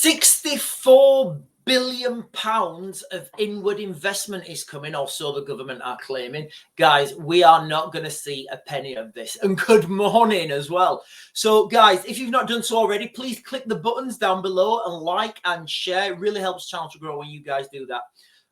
£64 billion of inward investment is coming, or so the government are claiming. Guys, we are not going to see a penny of this. And good morning as well. So guys, if you've not done so already, please click the buttons down below and like and share. It really helps the channel to grow when you guys do that.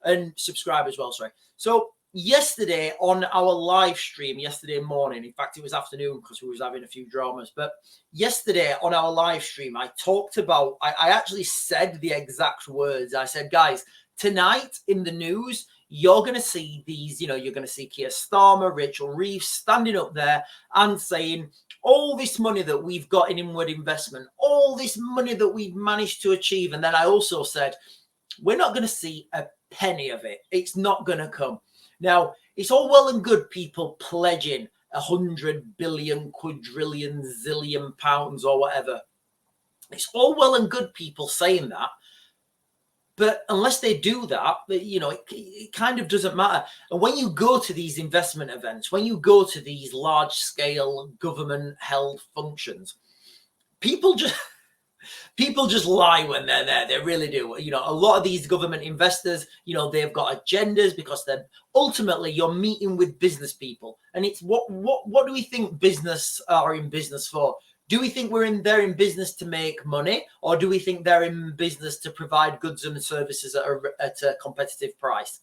And subscribe as well, sorry. So yesterday on our live stream, yesterday morning, in fact, it was afternoon because we was having a few dramas, but yesterday on our live stream, I talked about, I actually said the exact words. I said, guys, tonight in the news, you're going to see these, you're going to see Keir Starmer, Rachel Reeves standing up there and saying, all this money that we've got in inward investment, all this money that we've managed to achieve. And then I also said, we're not going to see a penny of it. It's not going to come. Now, it's all well and good people pledging 100 billion, quadrillion, zillion pounds or whatever. It's all well and good people saying that. But unless they do that, it kind of doesn't matter. And when you go to these investment events, when you go to these large-scale government-held functions, people just lie when they're there. They really do. A lot of these government investors, they've got agendas because they're ultimately you're meeting with business people. And it's what do we think business are in business for? Do we think they're in business to make money, or do we think they're in business to provide goods and services at a competitive price?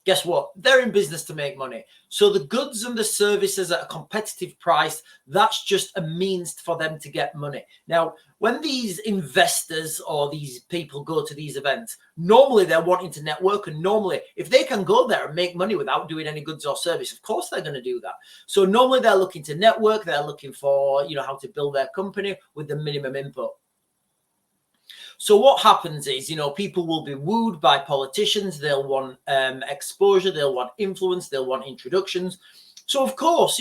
Guess what? They're in business to make money. So the goods and the services at a competitive price, that's just a means for them to get money. Now, when these investors or these people go to these events, normally they're wanting to network. And normally, if they can go there and make money without doing any goods or service, of course they're going to do that. So normally they're looking to network. They're looking for, how to build their company with the minimum input. So what happens is, people will be wooed by politicians. They'll want exposure. They'll want influence. They'll want introductions. So, of course,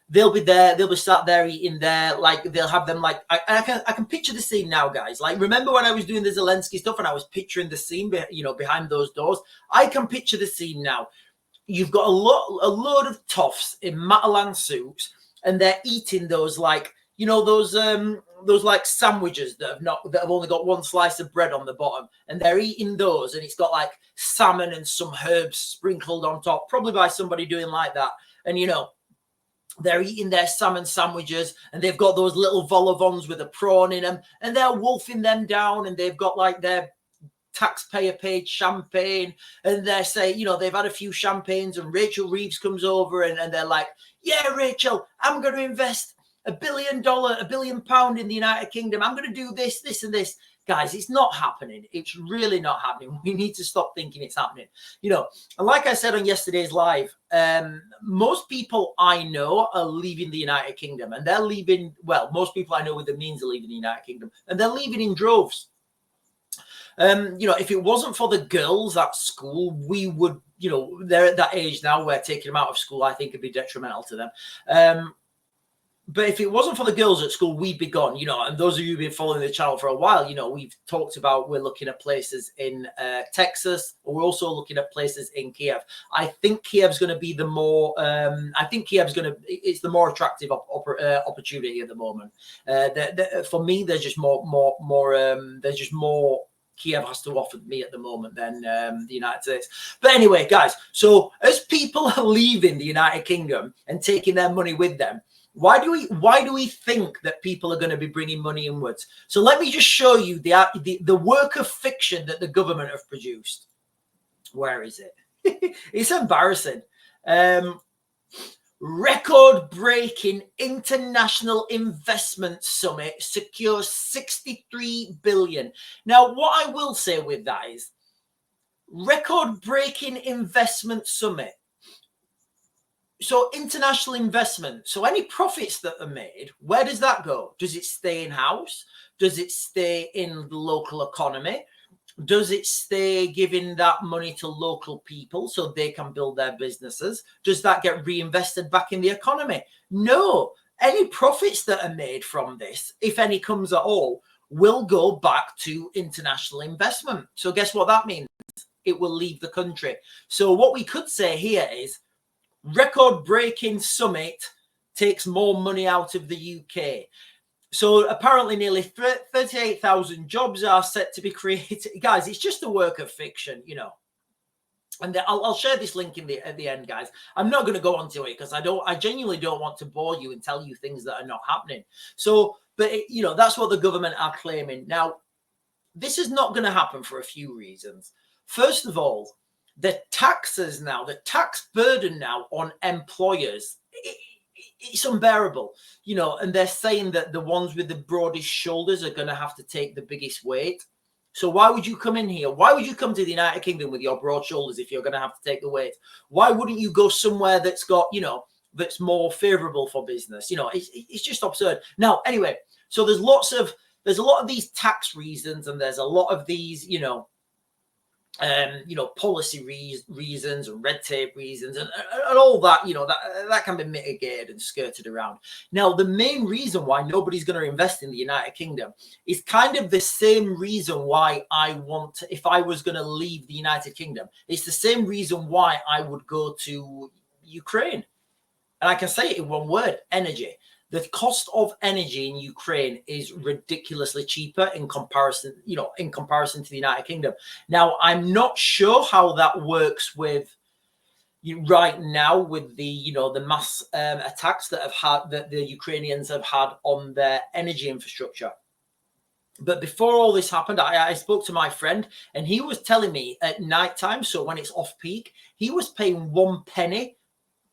they'll be there. They'll be sat there eating there. Like, they'll have them like, I can picture the scene now, guys. Like, remember when I was doing the Zelensky stuff and I was picturing the scene, behind those doors? I can picture the scene now. You've got a load of toffs in Matalan suits, and they're eating those like, those like sandwiches that have only got one slice of bread on the bottom, and they're eating those, and it's got like salmon and some herbs sprinkled on top, probably by somebody doing like that. And they're eating their salmon sandwiches, and they've got those little vol au vents with a prawn in them, and they're wolfing them down, and they've got like their taxpayer paid champagne, and they're saying, they've had a few champagnes, and Rachel Reeves comes over and they're like, yeah, Rachel, I'm going to invest £1 billion in the United Kingdom. I'm going to do this, this, and this. Guys, it's not happening. It's really not happening. We need to stop thinking it's happening. And like I said on yesterday's live, most people I know are leaving the United Kingdom, and they're leaving, well, most people I know with the means are leaving the United Kingdom, and they're leaving in droves. If it wasn't for the girls at school, we would, they're at that age now where taking them out of school, I think, would be detrimental to them. But if it wasn't for the girls at school, we'd be gone, and those of you who've been following the channel for a while, we've talked about, we're looking at places in Texas, or we're also looking at places in Kiev. I think Kiev's going to be the more, it's the more attractive opportunity at the moment. For me, there's just there's just more Kiev has to offer me at the moment than the United States. But anyway, guys, so as people are leaving the United Kingdom and taking their money with them, why do we think that people are going to be bringing money inwards? So let me just show you the work of fiction that the government have produced. Where is it? It's embarrassing. Record-breaking international investment summit secures 63 billion. Now, what I will say with that is record-breaking investment summit. So international investment. So any profits that are made, where does that go? Does it stay in-house? Does it stay in the local economy? Does it stay giving that money to local people so they can build their businesses? Does that get reinvested back in the economy? No. Any profits that are made from this, if any comes at all, will go back to international investment. So guess what that means? It will leave the country. So what we could say here is record-breaking summit takes more money out of the UK. So apparently nearly 38,000 jobs are set to be created. Guys, it's just a work of fiction, you know. And I'll share this link at the end, guys. I'm not going to go onto it because I genuinely don't want to bore you and tell you things that are not happening. So, but you know, that's what the government are claiming. Now, this is not going to happen for a few reasons. First of all, the taxes now, the tax burden now on employers, it's unbearable, you know, and they're saying that the ones with the broadest shoulders are going to have to take the biggest weight. So why would you come in here? Why would you come to the United Kingdom with your broad shoulders if you're going to have to take the weight? Why wouldn't you go somewhere that's got, you know, that's more favorable for business? You know, it's just absurd. Now, anyway, so there's a lot of these tax reasons, and there's a lot of these, policy reasons and red tape reasons and all that, you know, that can be mitigated and skirted around. Now, the main reason why nobody's going to invest in the United Kingdom is kind of the same reason why if I was going to leave the United Kingdom, it's the same reason why I would go to Ukraine. And I can say it in one word: energy. The cost of energy in Ukraine is ridiculously cheaper in comparison to the United Kingdom. Now, I'm not sure how that works with right now with the mass attacks that the Ukrainians have had on their energy infrastructure. But before all this happened, I spoke to my friend, and he was telling me at nighttime, so when it's off peak, he was paying 1 penny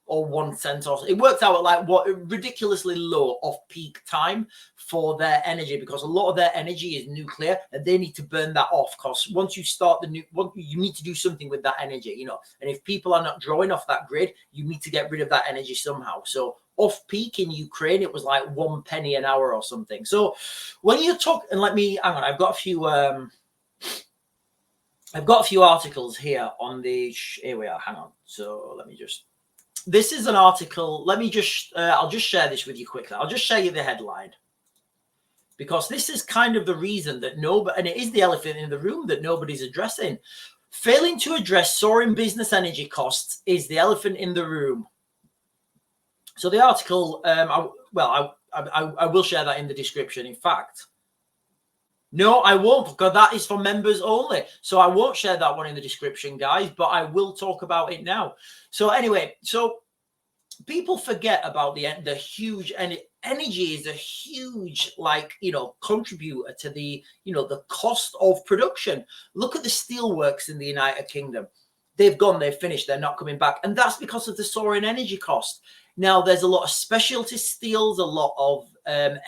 or 1 cent, or it worked out at like what ridiculously low off-peak time for their energy, because a lot of their energy is nuclear and they need to burn that off. Because once you start you need to do something with that energy, you know. And if people are not drawing off that grid, you need to get rid of that energy somehow. So off-peak in Ukraine, it was like 1 penny an hour or something. So when you talk, and hang on, I've got a few articles here on the. Here we are. Hang on. So let me just. This is an article. Let me just, I'll just share this with you quickly. I'll just show you the headline, because this is kind of the reason that and it is the elephant in the room that nobody's addressing. Failing to address soaring business energy costs is the elephant in the room. So the article, I will share that in the description. In fact, no, I won't, because that is for members only. So I won't share that one in the description, guys, but I will talk about it now. So anyway, so people forget about the huge energy is a huge, contributor to the cost of production. Look at the steelworks in the United Kingdom. They've finished, they're not coming back. And that's because of the soaring energy cost. Now, there's a lot of specialty steels, a lot of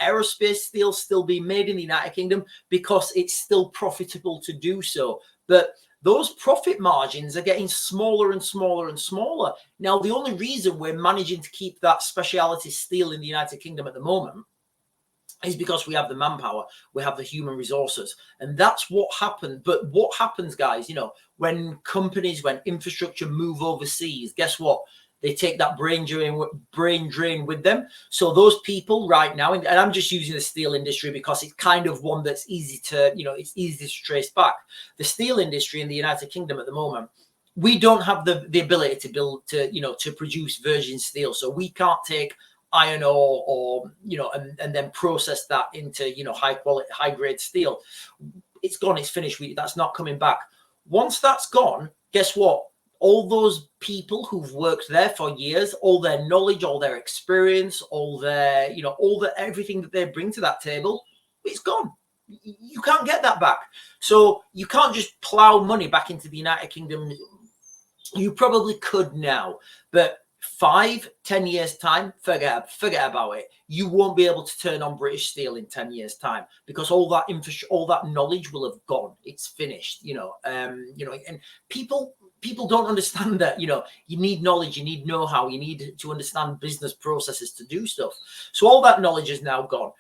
aerospace steel still being made in the United Kingdom because it's still profitable to do so. But those profit margins are getting smaller and smaller and smaller. Now, the only reason we're managing to keep that specialty steel in the United Kingdom at the moment is because we have the manpower, we have the human resources, and that's what happened. But what happens, guys, when infrastructure move overseas, guess what? They take that brain drain with them. So those people right now, and I'm just using the steel industry because it's kind of one that's easy to trace back. The steel industry in the United Kingdom at the moment, we don't have the ability to produce virgin steel. So we can't take iron ore and then process that into high quality, high grade steel. It's gone, it's finished. That's not coming back. Once that's gone, guess what? All those people who've worked there for years, all their knowledge, all their experience, all their, everything that they bring to that table, it's gone. You can't get that back. So you can't just plow money back into the United Kingdom. You probably could now, but 5-10 years time, forget about it. You won't be able to turn on British steel in 10 years time, because all that knowledge will have gone. It's finished, and people don't understand that, you need knowledge, you need know-how, you need to understand business processes to do stuff. So all that knowledge is now gone.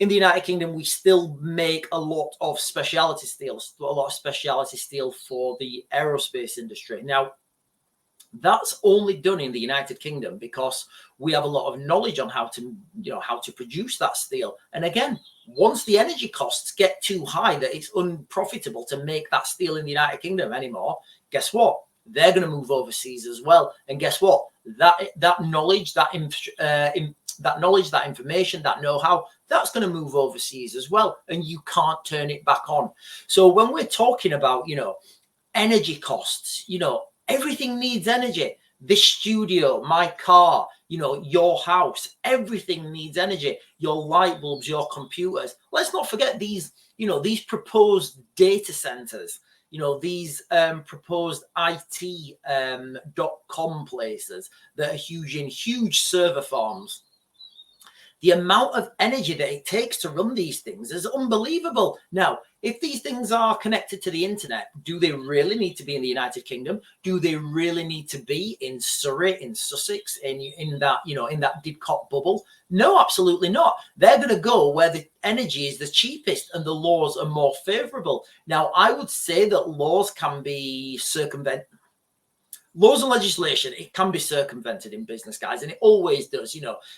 In the United Kingdom, we still make a lot of specialty steel for the aerospace industry. Now, that's only done in the United Kingdom because we have a lot of knowledge on how to produce that steel. And again, once the energy costs get too high that it's unprofitable to make that steel in the United Kingdom anymore, guess what? They're going to move overseas as well. And guess what? that knowledge, that information, that know-how, that's going to move overseas as well, and you can't turn it back on. So when we're talking about, energy costs, everything needs energy. This studio, my car, your house, everything needs energy. Your light bulbs, your computers. Let's not forget these proposed data centers, these proposed IT.com places that are huge server farms. The amount of energy that it takes to run these things is unbelievable. Now, if these things are connected to the internet, do they really need to be in the United Kingdom? Do they really need to be in Surrey, in Sussex, in that Didcot bubble? No, absolutely not. They're going to go where the energy is the cheapest and the laws are more favorable. Now, I would say that laws can be circumvented. Laws and legislation, it can be circumvented in business, guys, and it always does.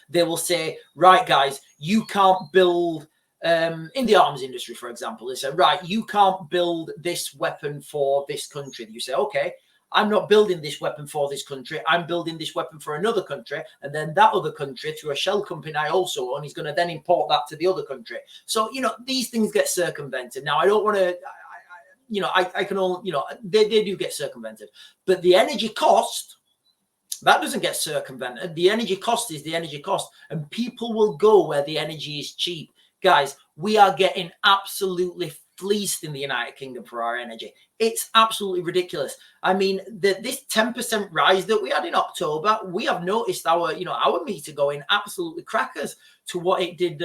They will say, right, guys, you can't build, in the arms industry, for example, they say, right, you can't build this weapon for this country. You say, okay, I'm not building this weapon for this country. I'm building this weapon for another country. And then that other country, through a shell company I also own, is going to then import that to the other country. So, these things get circumvented. Now, I don't want to... I can all, they do get circumvented, but the energy cost, that doesn't get circumvented. The energy cost is the energy cost, and people will go where the energy is cheap. Guys, we are getting absolutely fleeced in the United Kingdom for our energy. It's absolutely ridiculous. I mean, this 10% rise that we had in October, we have noticed our meter going absolutely crackers to what it did,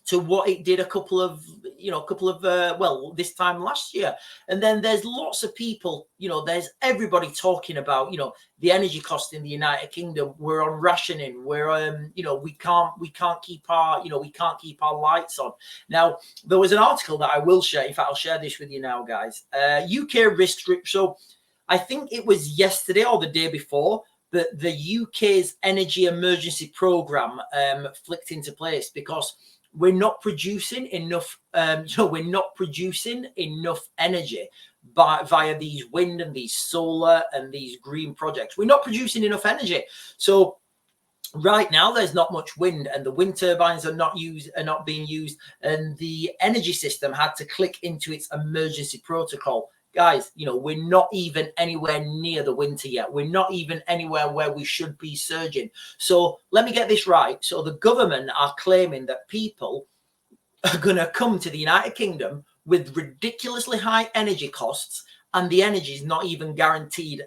to what it did a couple of this time last year. And then there's lots of people, there's everybody talking about, the energy cost in the United Kingdom. We're on rationing. We're, we can't keep our lights on. Now, there was an article that I will share. In fact, I'll share this with you now, guys. UK risk group. So I think it was yesterday or the day before that the UK's energy emergency program flicked into place because we're not producing enough. We're not producing enough energy via these wind and these solar and these green projects. We're not producing enough energy. So right now there's not much wind, and the wind turbines are not being used, and the energy system had to click into its emergency protocol. Guys, we're not even anywhere near the winter yet. We're not even anywhere where we should be surging. So let me get this right. So the government are claiming that people are going to come to the United Kingdom with ridiculously high energy costs, and the energy is not even guaranteed.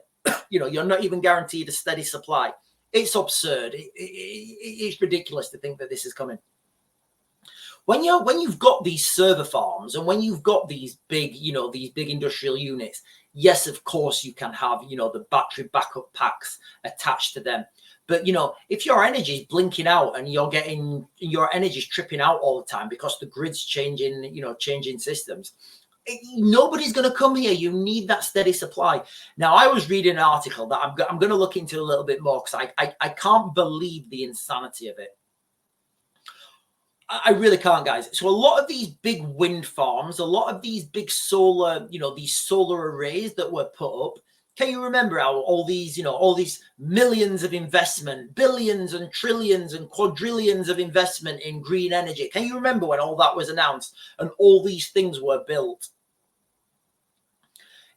You're not even guaranteed a steady supply. It's absurd. It's ridiculous to think that this is coming. When you've got these server farms and when you've got these big industrial units, yes, of course you can have, the battery backup packs attached to them. But, if your energy is blinking out and your energy is tripping out all the time because the grid's changing systems, nobody's going to come here. You need that steady supply. Now, I was reading an article that I'm going to look into a little bit more because I can't believe the insanity of it. I really can't, guys. So a lot of these big wind farms, a lot of these big solar, these solar arrays that were put up. Can you remember how all these millions of investment, billions and trillions and quadrillions of investment in green energy? Can you remember when all that was announced and all these things were built?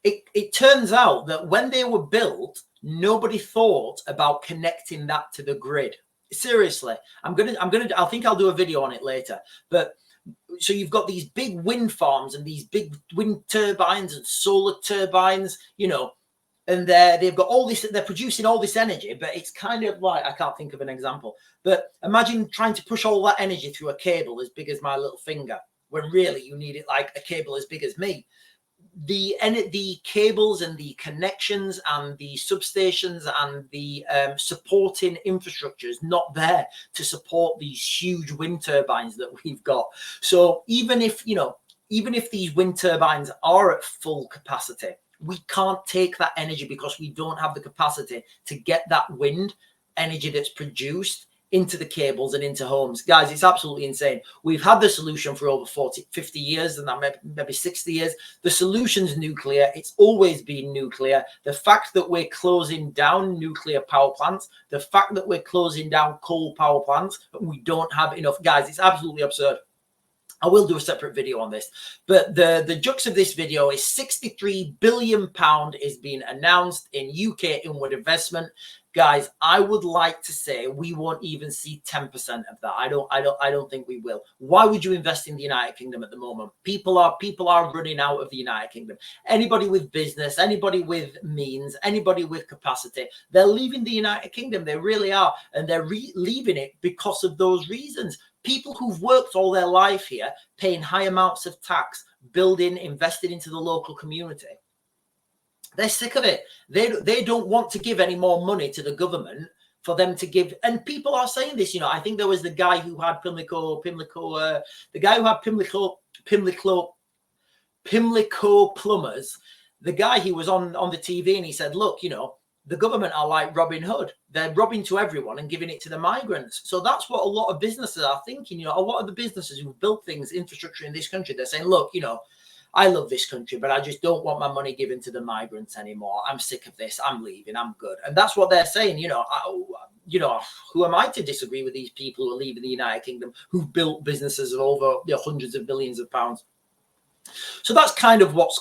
It turns out that when they were built, nobody thought about connecting that to the grid. Seriously, I think I'll do a video on it later. But so you've got these big wind farms and these big wind turbines and solar turbines, and they've got all this, they're producing all this energy, but it's kind of like, I can't think of an example, but imagine trying to push all that energy through a cable as big as my little finger, when really you need it like a cable as big as me. The cables and the connections and the substations and the supporting infrastructure is not there to support these huge wind turbines that we've got. So even if these wind turbines are at full capacity, we can't take that energy because we don't have the capacity to get that wind energy that's produced into the cables and into homes. Guys, it's absolutely insane. We've had the solution for over 40, 50 years, and that maybe 60 years. The solution's nuclear. It's always been nuclear. The fact that we're closing down nuclear power plants, the fact that we're closing down coal power plants, but we don't have enough. Guys, it's absolutely absurd. I will do a separate video on this, but the jux of this video is £63 billion is being announced in UK inward investment. Guys, I would like to say we won't even see 10% of that. I don't think we will. Why would you invest in the United Kingdom at the moment? People are running out of the United Kingdom. Anybody with business, anybody with means, anybody with capacity, they're leaving the United Kingdom. They really are, and they're leaving it because of those reasons. People who've worked all their life here, paying high amounts of tax, building, investing into the local community. They're sick of it. They don't want to give any more money to the government for them to give. And people are saying this, you know. I think there was the guy who had Pimlico plumbers. The guy, he was on the TV and he said, look, you know, the government are like Robin Hood. They're robbing to everyone and giving it to the migrants. So that's what a lot of businesses are thinking. You know, a lot of the businesses who've built things, infrastructure in this country, they're saying, look, you know, I love this country, but I just don't want my money given to the migrants anymore. I'm sick of this. I'm leaving. I'm good. And that's what they're saying. You know, who am I to disagree with these people who are leaving the United Kingdom, who've built businesses of over hundreds of billions of pounds? So that's kind of what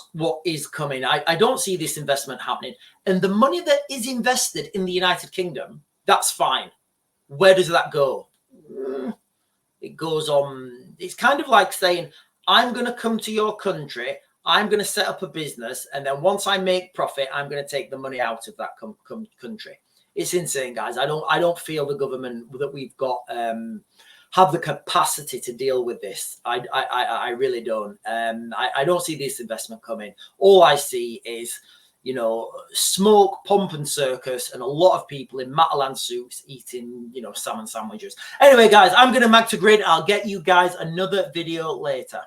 is coming. I don't see this investment happening. And the money that is invested in the United Kingdom, that's fine. Where does that go? It goes on. It's kind of like saying, I'm going to come to your country, I'm going to set up a business, and then once I make profit, I'm going to take the money out of that country. It's insane, guys. I don't feel the government that we've got have the capacity to deal with this. I really don't. I don't see this investment coming. All I see is, you know, smoke, pomp and circus, and a lot of people in Matalan suits eating, you know, salmon sandwiches. Anyway, guys, I'm going to mag to grid. I'll get you guys another video later.